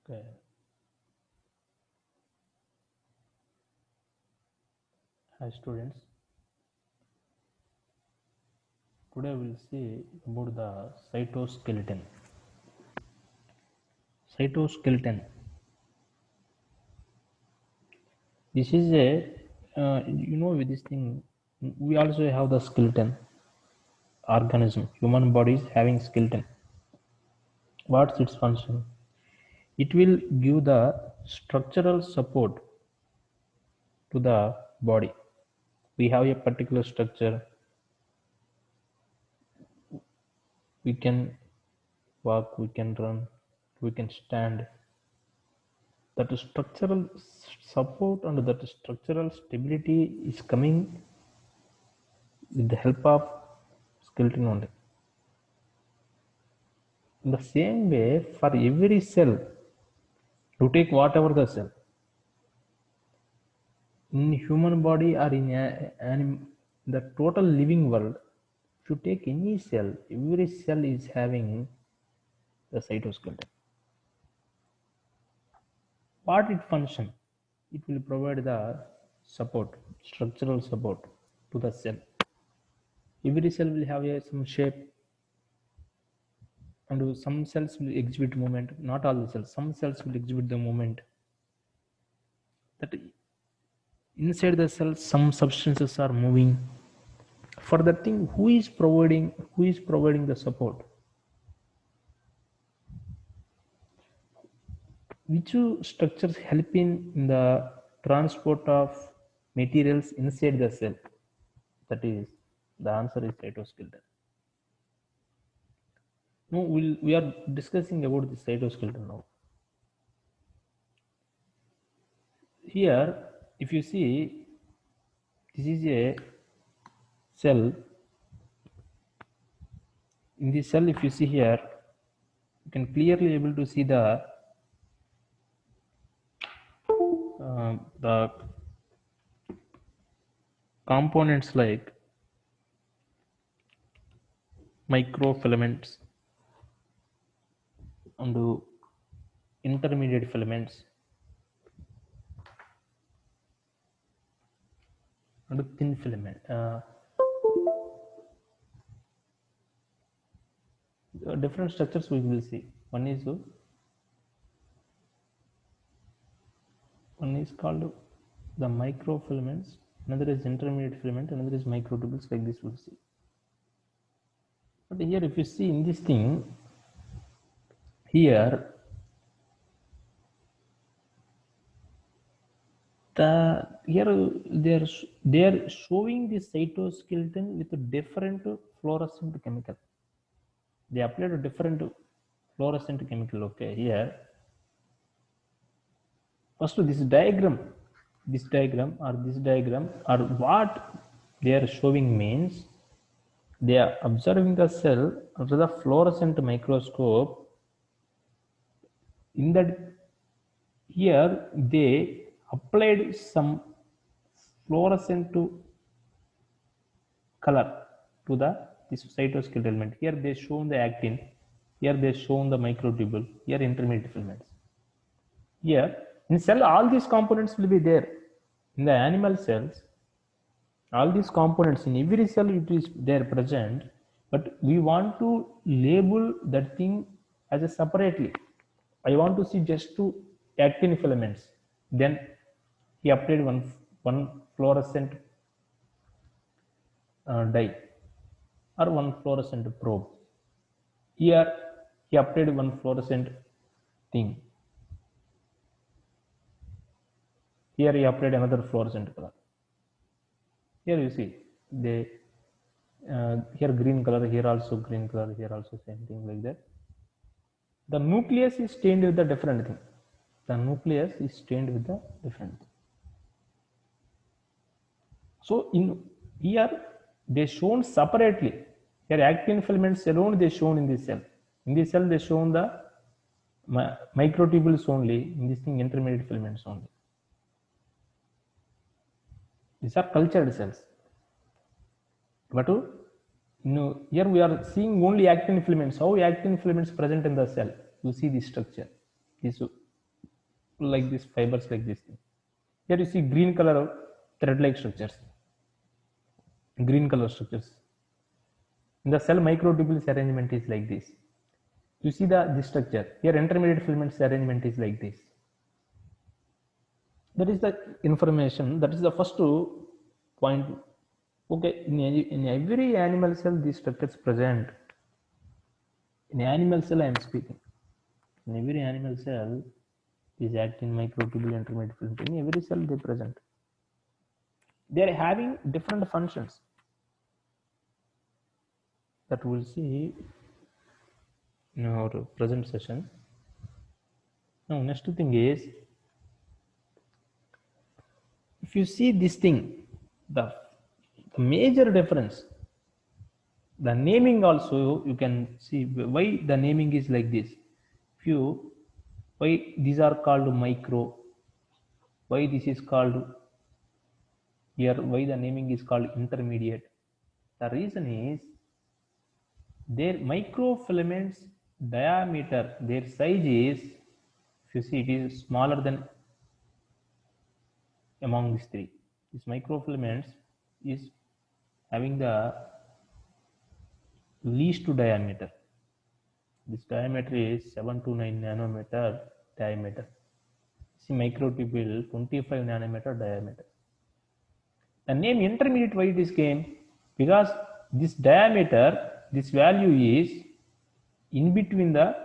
Okay. Hi students, today we'll see about the cytoskeleton. Cytoskeleton. This is with this thing, we also have the skeleton organism. Human body is having skeleton. What's its function? It will give the structural support to the body. We have a particular structure. We can walk, we can run, we can stand. That structural support and that structural stability is coming with the help of skeleton only. In the same way, for every cell, you take whatever the cell in human body or in the total living world, if you take any cell, every cell is having the cytoskeleton. What it function? It will provide the support, structural support to the cell. Every cell will have some shape, and some cells will exhibit movement. Not all the cells. Some cells will exhibit the movement. That inside the cell, some substances are moving. For that thing, who is providing the support? Which structures help in the transport of materials inside the cell? That is, the answer is cytoskeleton. No, we are discussing about the cytoskeleton now. Here, if you see, this is a cell. In this cell, if you see here, you can clearly able to see the components like microfilaments and intermediate filaments and thin filament. Different structures we will see. One is called the microfilaments, another is intermediate filament, another is microtubules. Like this we'll see. But here, if you see in this thing, here they are showing the cytoskeleton with a different fluorescent chemical. They applied a different fluorescent chemical. Okay, here first this diagram or what they are showing means they are observing the cell under the fluorescent microscope. In that, here they applied some fluorescent color to this cytoskeletal element. Here they shown the actin, here they shown the microtubule, here intermediate filaments. Here in cell, all these components will be there. In the animal cells, all these components in every cell it is there present, but we want to label that thing as a separately. I want to see just two actin filaments. Then he applied one fluorescent dye or one fluorescent probe. Here he applied one fluorescent thing. Here he applied another fluorescent color. Here you see they here green color, here also green color, here also same thing like that. The nucleus is stained with the different thing. The nucleus is stained with the different thing. So in here they shown separately. Here actin filaments alone they shown in this cell. In this cell they shown the microtubules only. In this thing intermediate filaments only. These are cultured cells. But here we are seeing only actin filaments. How actin filaments present in the cell? You see this structure. This like this fibers like this thing. Here you see green color thread-like structures. Green color structures. In the cell microtubules arrangement is like this. You see this structure. Here intermediate filaments arrangement is like this. That is the information. That is the first point. Okay, in every animal cell, these structures present. In animal cell, I am speaking. In every animal cell, these actin, microtubule, intermediate filament. In every cell, they present. They are having different functions that we'll see in our present session. Now, next thing is, if you see this thing, the major difference, the naming also you can see why the naming is like this. If you why these are called micro, why this is called here, why the naming is called intermediate. The reason is their microfilaments diameter, their size is, if you see, it is smaller than among these three. These microfilaments is having the least diameter. This diameter is 7 to 9 nanometer diameter. See microtubule 25 nanometer diameter. The name intermediate, why it is came? Because this diameter, this value is in between the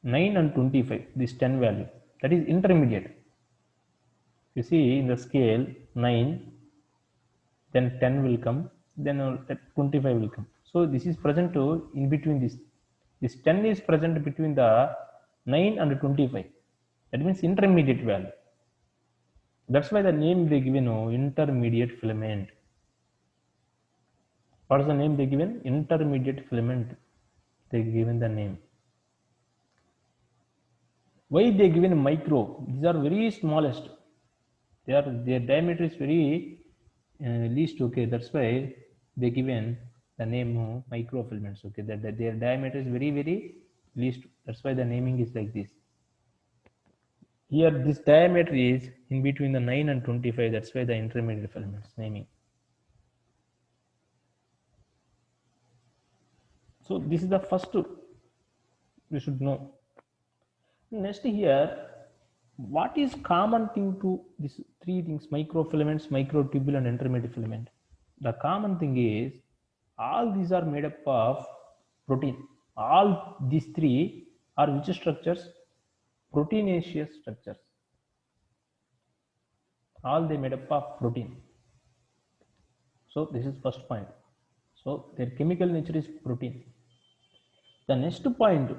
9 and 25, this 10 value. That is intermediate. You see in the scale 9, then 10 will come, then 25 will come. So this is present to in between this. This 10 is present between the 9 and 25. That means intermediate value. That's why the name they given intermediate filament. What is the name they given? Intermediate filament. They given the name. Why they given micro? These are very smallest. Their diameter is very least. Okay, that's why they given the name microfilaments. Okay, that their diameter is very least. That's why the naming is like this. Here this diameter is in between the 9 and 25. That's why the intermediate filaments naming. So this is the first we should know. Next here, what is common thing to these three things: microfilaments, microtubule, and intermediate filament? The common thing is all these are made up of protein. All these three are which structures? Proteinaceous structures. All they made up of protein. So this is first point. So their chemical nature is protein. The next point,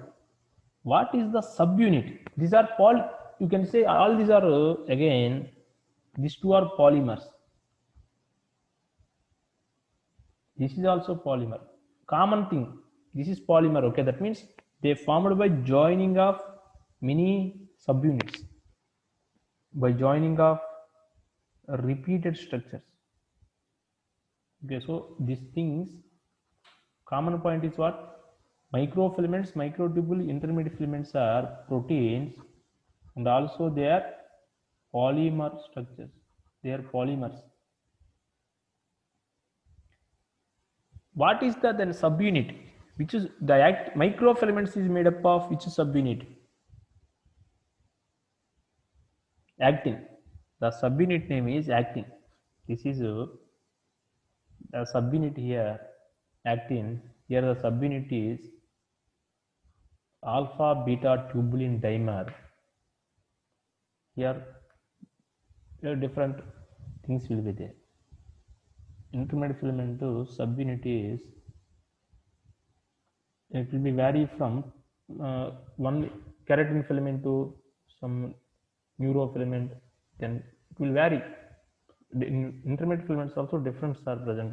what is the subunit? These are you can say all these are again, these two are polymers. This is also polymer. Common thing, this is polymer. Okay, that means they formed by joining of many subunits, by joining of repeated structures. Okay, so these things, common point is what? Microfilaments, microtubule, intermediate filaments are proteins, and also they are polymer structures. They are polymers. What is the then subunit? Which is the microfilaments is made up of which subunit? Actin. The subunit name is actin. This is the subunit here, actin. Here the subunit is alpha beta tubulin dimer. Here different things will be there. Intermediate filament subunit is, it will be vary from one keratin filament to some neurofilament, then it will vary. In intermediate filaments also difference are present.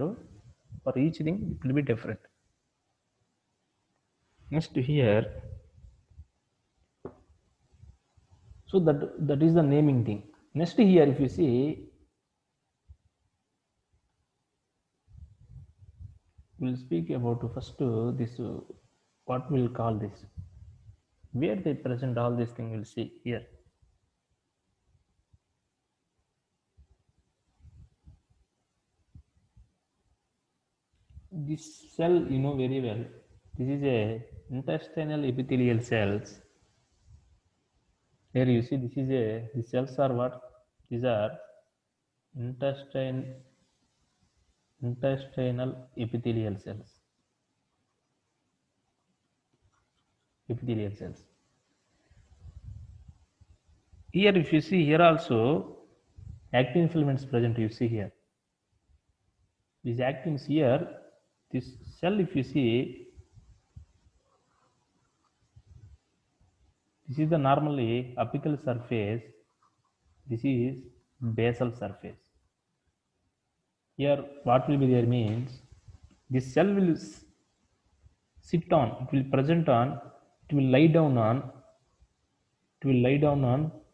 For each thing it will be different. Next here, so that is the naming thing. Next here, if you see, we'll speak about first this what we'll call this, where they present all these things. We'll see here. this cell you know very well. This is a intestinal epithelial cells. Here you see this is a, the cells are what? These are intestinal epithelial cells. Epithelial cells. Here if you see here also actin filaments present, you see here. These actins here, this cell if you see, this is the normally apical surface, this is basal surface. Here what will be there means, this cell will sit on, it will present on, it will lie down on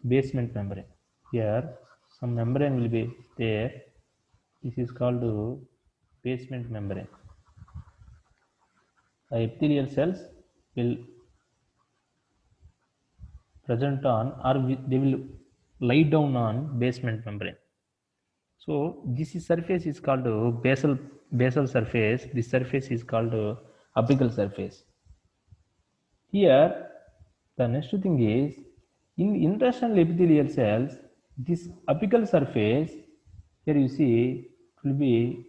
basement membrane. Here some membrane will be there, this is called basement membrane. The epithelial cells will present on, or they will lie down on basement membrane. So this is surface is called basal surface. This surface is called apical surface. Here the next thing is, in intestinal epithelial cells, this apical surface, here you see, it will be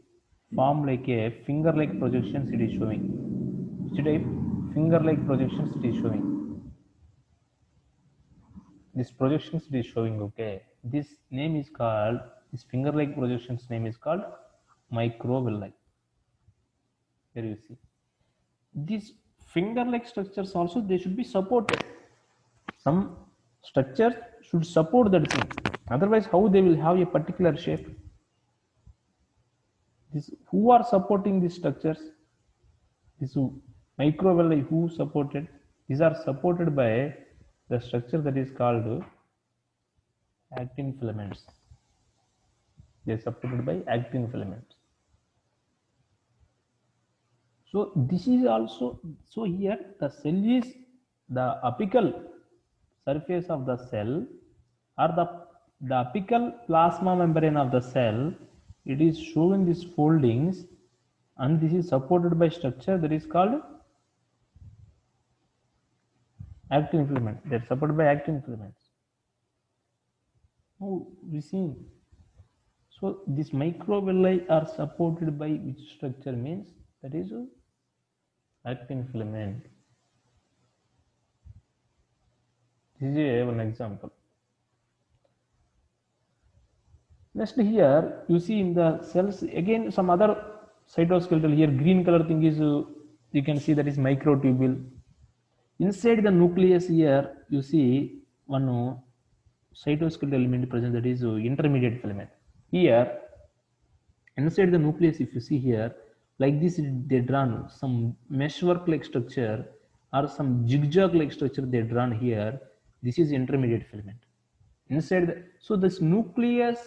formed like a finger-like projections it is showing. Which type? Finger-like projections it is showing. This projections it is showing, okay. This name is called, this finger-like projections name is called microvilli. Here you see. These finger-like structures also, they should be supported. Some structures should support that thing. Otherwise, how they will have a particular shape? This, who are supporting these structures? This microvilli, who supported? These are supported by the structure that is called actin filaments. They are supported by actin filaments. So this is also, so here the cell is the apical surface of the cell, or the apical plasma membrane of the cell, it is showing these foldings, and this is supported by structure that is called actin filament. They are supported by actin filaments. Now we see, so these microvilli are supported by which structure means, that is actin filament. This is one example. Next here you see in the cells again some other cytoskeletal, here green color thing is you can see that is microtubule. Inside the nucleus here you see one cytoskeletal element present, that is intermediate filament. Here inside the nucleus if you see here, like this they drawn some meshwork like structure or some zigzag like structure they drawn here. This is intermediate filament. Inside the, so this nucleus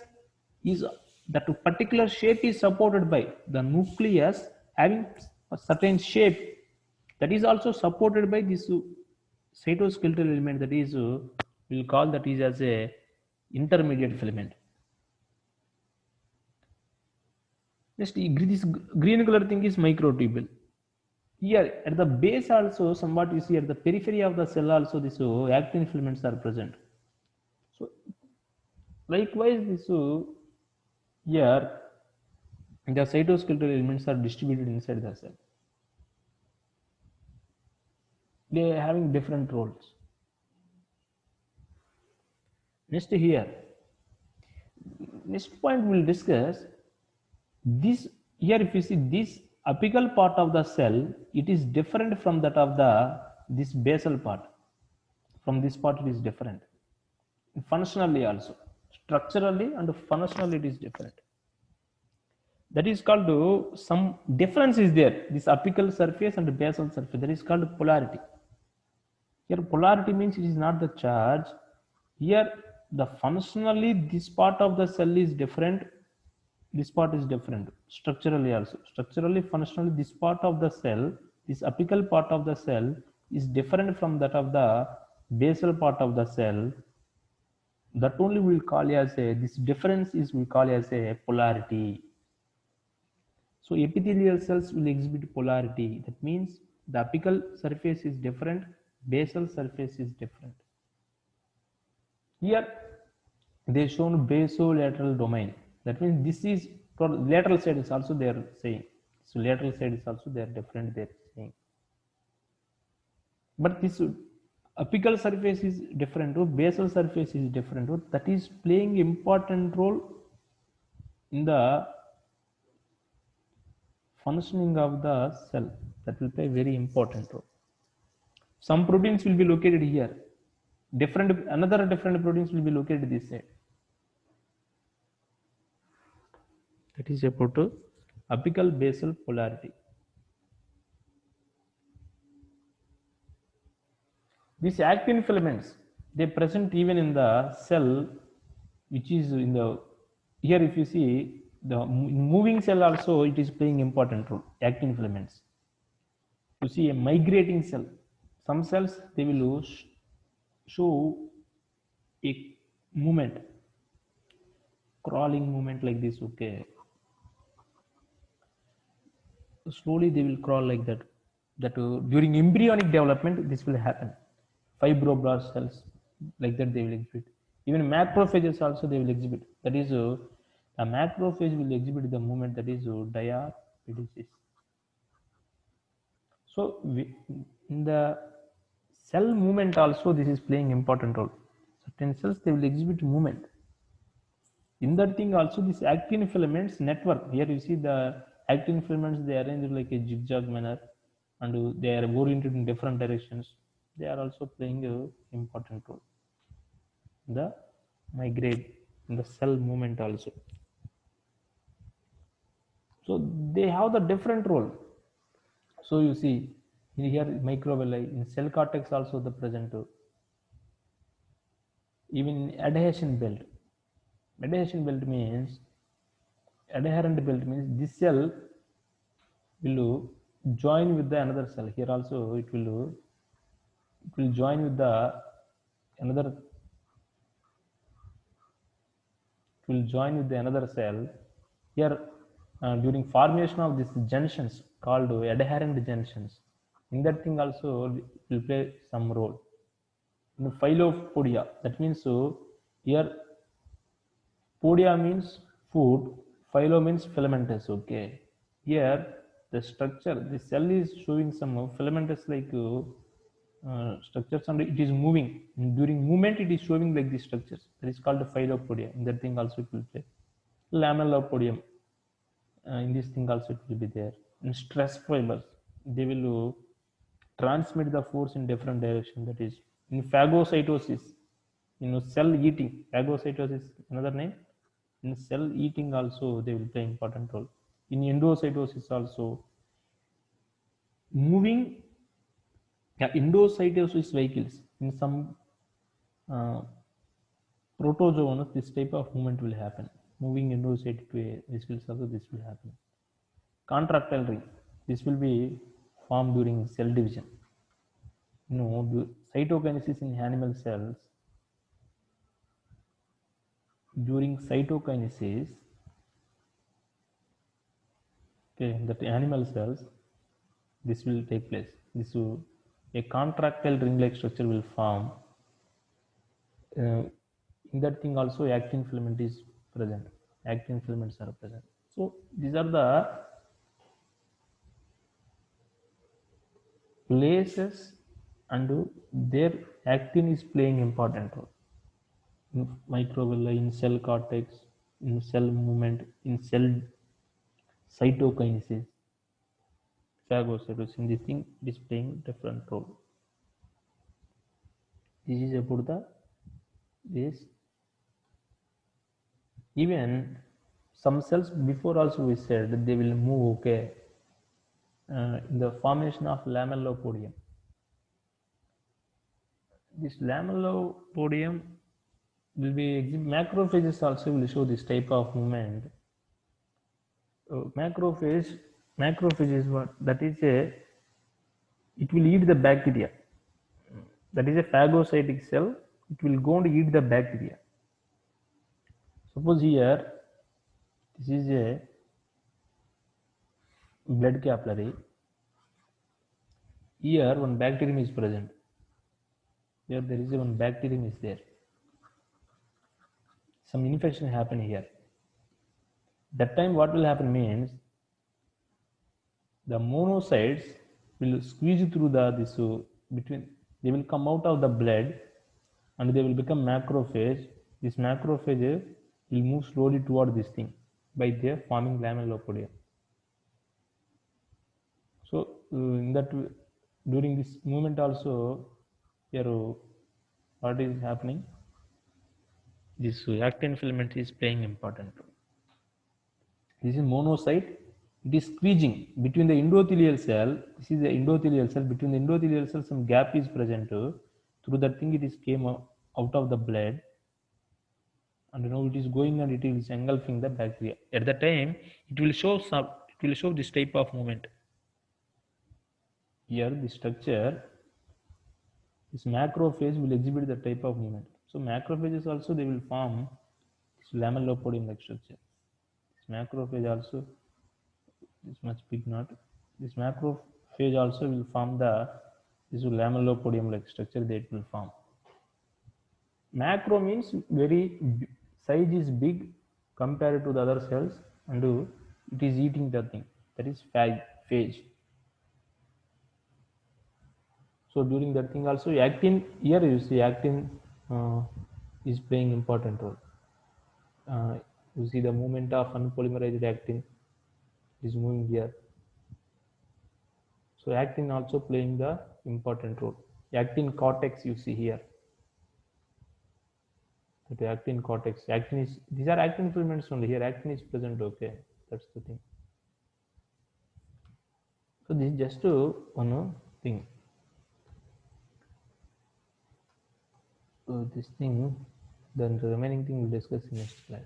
is, that particular shape is supported by the nucleus having a certain shape, that is also supported by this cytoskeletal element, that is we'll call that is as a intermediate filament. Next, this green color thing is microtubule. Here at the base also somewhat you see at the periphery of the cell also this actin filaments are present. So likewise this here the cytoskeletal elements are distributed inside the cell. They are having different roles. Next here, next point we'll discuss this. Here if you see this apical part of the cell, it is different from that of the this basal part. From this part it is different. Functionally also, structurally and functionally it is different. That is called some difference is there. This apical surface and basal surface, that is called polarity. Here polarity means it is not the charge. Here the functionally this part of the cell is different, this part is different. Structurally also, structurally functionally this part of the cell, this apical part of the cell is different from that of the basal part of the cell. That only we will call as a, this difference is we call as a polarity. So epithelial cells will exhibit polarity. That means the apical surface is different, basal surface is different. Here they shown basolateral domain. That means this is lateral side is also they are saying. So lateral side is also they are different. They are saying. But this apical surface is different. Basal surface is different. That is playing important role in the functioning of the cell. That will play very important role. Some proteins will be located here. Another different proteins will be located this side. That is about apical basal polarity. These actin filaments, they present even in the cell, which is in the, here if you see, the moving cell also, it is playing important role, actin filaments. You see a migrating cell. Some cells, they will show a movement, crawling movement like this, okay. Slowly they will crawl like that. During embryonic development, this will happen. Fibroblast cells, like that they will exhibit. Even macrophages also they will exhibit. That is, a macrophage will exhibit the movement, that is diapedesis. So in the cell movement also, this is playing important role. Certain cells they will exhibit movement. In that thing also, this actin filaments network. Here you see the actin filaments, they are arranged like a zigzag manner, and they are oriented in different directions. They are also playing a important role. The migrate in the cell movement also. So they have the different role. So you see here microvilli in cell cortex also the present too. Even adhesion belt. Adhesion belt means adherent belt means this cell will join with the another cell. Here also it will join with the another, it will join with the another cell. Here during formation of these junctions called adherent junctions, in that thing also will play some role. In the phylopodia, that means here podia means food, phyllo means filamentous, okay. Here the structure, the cell is showing some filamentous like structures, and it is moving. During movement it is showing like these structures. That is called the phylopodia. In that thing also it will play. Lamellopodium, in this thing also it will be there. In stress fibers, they will transmit the force in different direction. That is in phagocytosis, cell eating. Phagocytosis another name. In cell eating also they will play important role. In endocytosis also, moving, endocytosis vehicles in some protozoans, this type of movement will happen. Moving endocyte to a vesicles also this will happen. Contractile ring, this will be formed during cell division. Cytokinesis in animal cells. During cytokinesis, okay, that animal cells, this will take place. This will, a contractile ring-like structure will form. In that thing also actin filament is present. Actin filaments are present. So these are the places, and their actin is playing important role. In microvilli, in cell cortex, in cell movement, in cell cytokinesis, phagocytosis, in this thing it is playing different role. This is about this. Even some cells before also we said that they will move, okay, in the formation of lamellopodium. This lamellopodium will be macrophages also will show this type of movement. Macrophage is what? That is it will eat the bacteria. That is a phagocytic cell. It will go and eat the bacteria. Suppose here this is a blood capillary. Here one bacterium is present. Here there is one bacterium is there. Some infection happen here. That time what will happen means the monocytes will squeeze through between, they will come out of the blood and they will become macrophage. This macrophage will move slowly toward this thing by their forming lamellopodium. So in that, during this movement also, here what is happening, this actin filament is playing important role. This is monocyte. It is squeezing between the endothelial cell. This is the endothelial cell. Between the endothelial cell, some gap is present. Through that thing, it is came out of the blood, and now it is going and it is engulfing the bacteria. At the time, it will show some. It will show this type of movement. Here, the structure, this macrophage will exhibit the type of movement. So macrophages also they will form this lamellopodium-like structure. This macrophage also, this much big knot. This macrophage also will form this lamellopodium-like structure that it will form. Macro means size is big compared to the other cells, and it is eating the thing. That is phage. So during that thing also, actin, here you see actin is playing important role. You see the movement of unpolymerized actin is moving here. So actin also playing the important role. Actin cortex you see here. The actin cortex. Actin is, these are actin filaments only. Here actin is present. Okay, that's the thing. So this is just one thing. So this thing, then the remaining thing we'll discuss in next class.